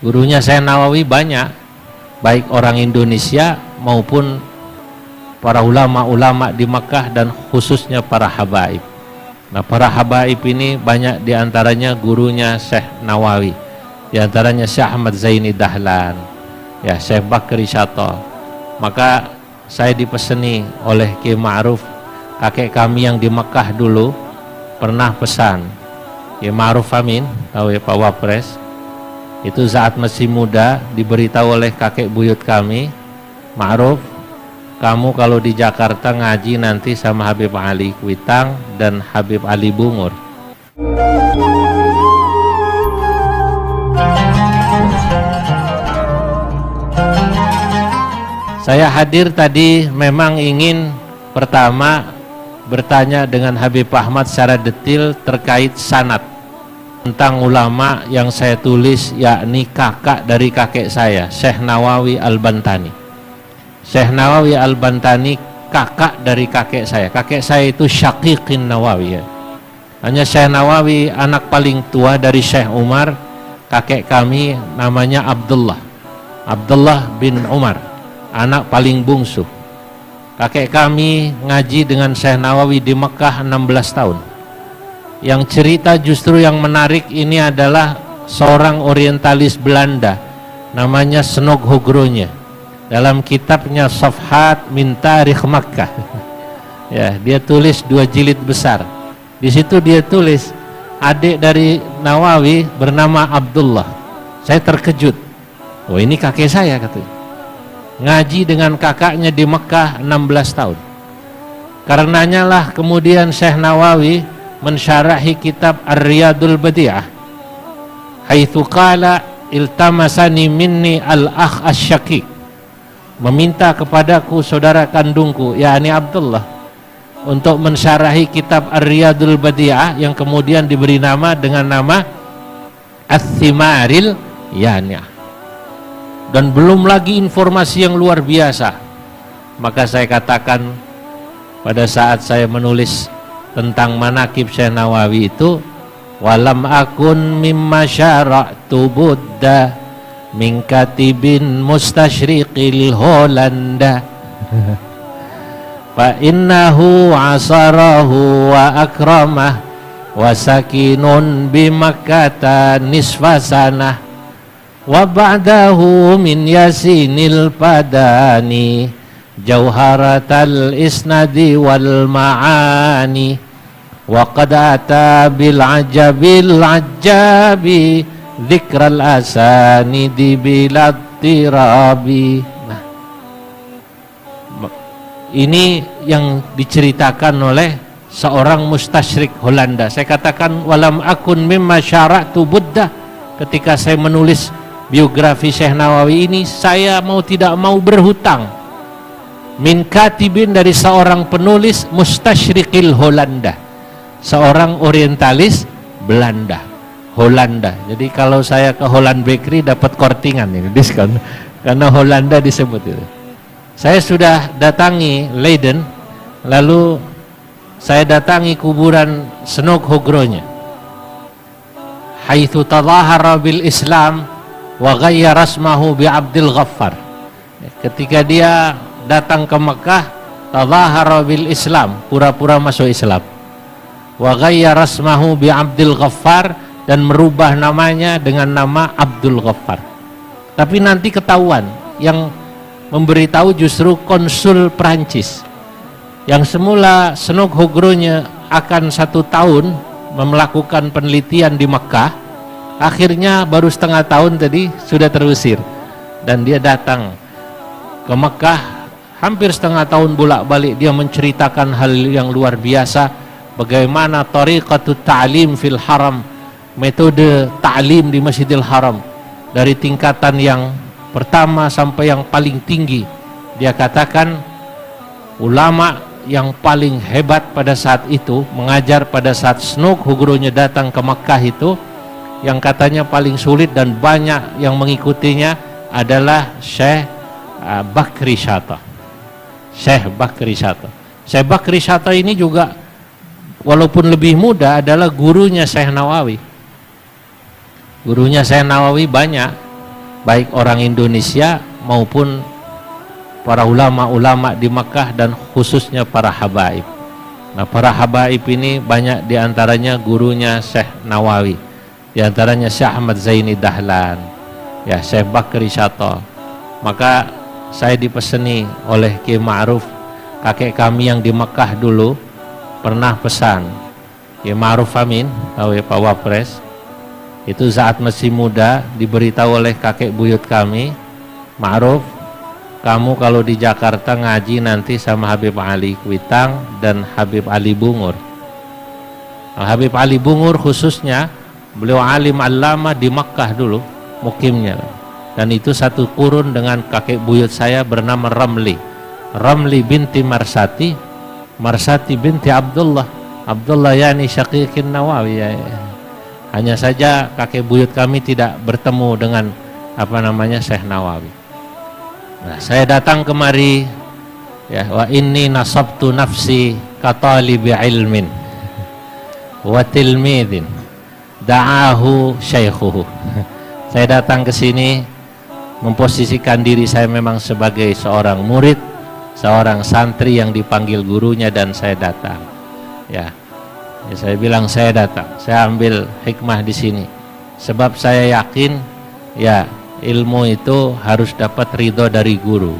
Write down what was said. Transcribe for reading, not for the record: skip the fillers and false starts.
Gurunya Syekh Nawawi banyak, baik orang Indonesia maupun para ulama-ulama di Makkah dan khususnya para habaib. Nah, para habaib ini banyak diantaranya gurunya Syekh Nawawi, diantaranya Syekh Ahmad Zaini Dahlan, ya Syekh Bakri Syato. Maka saya dipeseni oleh Ki Ma'ruf, kakek kami yang di Makkah dulu pernah pesan. Ki Ma'ruf Amin, tahu ya Pak Wapres, itu saat masih muda diberitahu oleh kakek buyut kami, Ma'ruf, kamu kalau di Jakarta ngaji nanti sama Habib Ali Kuitang dan Habib Ali Bungur. Saya hadir tadi memang ingin pertama bertanya dengan Habib Ahmad secara detail terkait sanad tentang ulama yang saya tulis, yakni kakak dari kakek saya, Syekh Nawawi Al-Bantani. Syekh Nawawi Al-Bantani kakak dari kakek saya. Kakek saya itu Syaqiqin Nawawi, ya. Hanya Syekh Nawawi anak paling tua dari Syekh Umar. Kakek kami namanya Abdullah bin Umar, anak paling bungsu. Kakek kami ngaji dengan Syekh Nawawi di Mekah 16 tahun. Yang cerita justru yang menarik ini adalah seorang orientalis Belanda namanya Snog Hogronya. Dalam kitabnya Safhat min Tarikh Makkah, ya, dia tulis 2 jilid besar. Di situ dia tulis adik dari Nawawi bernama Abdullah. Saya terkejut. Oh, ini kakek saya, katanya. Ngaji dengan kakaknya di Mekah 16 tahun. Karenanya lah kemudian Syekh Nawawi mensyarahi kitab Ar-Riyadul Badi'ah. Haitsu qala iltamasani minni al-akh asy-syaqiq. Meminta kepadaku saudara kandungku, yakni Abdullah, untuk mensyarahi kitab Ar-Riyadul Badi'ah yang kemudian diberi nama dengan nama Ats-Tsimaril Yani'ah. Dan belum lagi informasi yang luar biasa. Maka saya katakan pada saat saya menulis tentang manaqib Syekh Nawawi itu, walam akun mimma syara'tu budda min katibin mustasyriqil Holanda fa innahu asarahu wa akramah wa sakinun bi Makkah nisfa sanah wa ba'dahu min yasinil padani jauharatal isnadi wal ma'ani wa qad ata bil ajabil ajabi dzikral asanidi bilad tirabi. Nah, ini yang diceritakan oleh seorang mustasyrik Holanda. Saya katakan walam akun mimma syara'tu budda. Ketika saya menulis biografi Syekh Nawawi ini, saya mau tidak mau berhutang min katibin, dari seorang penulis mustasyrikil Holanda, seorang orientalis Belanda, Holanda. Jadi kalau saya ke Holland Bakery dapat kortingan ini, diskon, karena Holanda disebut itu. Saya sudah datangi Leiden, lalu saya datangi kuburan Snog Hogronya, haitsu tadhahara bil Islam wa ghayyara rasmahu bi Abdul Ghaffar. Ketika dia datang ke Mekah, tadhahara bil Islam, pura-pura masuk Islam, wa ghayyara rasmahu bi Abdul Ghaffar, dan merubah namanya dengan nama Abdul Ghaffar. Tapi nanti ketahuan, yang memberitahu justru konsul Prancis. Yang semula Snog Hogronya akan 1 tahun melakukan penelitian di Mekah, akhirnya baru setengah tahun tadi sudah terusir. Dan dia datang ke Mekah hampir setengah tahun bolak-balik. Dia menceritakan hal yang luar biasa, bagaimana tariqatut ta'lim fil haram, metode ta'lim di Masjidil Haram, dari tingkatan yang pertama sampai yang paling tinggi. Dia katakan ulama yang paling hebat pada saat itu mengajar pada saat Snog Hogronya datang ke Makkah itu, yang katanya paling sulit dan banyak yang mengikutinya adalah Syekh Bakri Syato. Syekh Bakri Syato. Syekh Bakri Syato ini juga walaupun lebih muda adalah gurunya Syekh Nawawi. Gurunya Syekh Nawawi banyak, baik orang Indonesia maupun para ulama-ulama di Makkah dan khususnya para habaib. Nah, para habaib ini banyak diantaranya gurunya Syekh Nawawi, diantaranya Syekh Ahmad Zaini Dahlan, ya Syekh Bakri Syato. Maka saya dipeseni oleh Kiai Ma'ruf, kakek kami yang di Makkah dulu pernah pesan. Kiai Ma'ruf Amin, tahu ya Pak Wapres, itu saat masih muda diberitahu oleh kakek buyut kami, Ma'ruf, kamu kalau di Jakarta ngaji nanti sama Habib Ali Kuitang dan Habib Ali Bungur. Nah, Habib Ali Bungur khususnya, beliau alim allama di Makkah dulu mukimnya, dan itu satu kurun dengan kakek buyut saya bernama Ramli binti Marsati, Marsati binti Abdullah yani Syaqiqin Nawawi ya. Hanya saja kakek buyut kami tidak bertemu dengan Syekh Nawawi. Nah, saya datang kemari ya, wa inni nasabtu nafsi katalibi ilmin wa tilmidin da'ahu syaikhuhu. Saya datang ke sini memposisikan diri saya memang sebagai seorang murid, seorang santri yang dipanggil gurunya, dan saya datang. Ya, saya bilang saya datang, saya ambil hikmah di sini sebab saya yakin ya ilmu itu harus dapat ridho dari guru.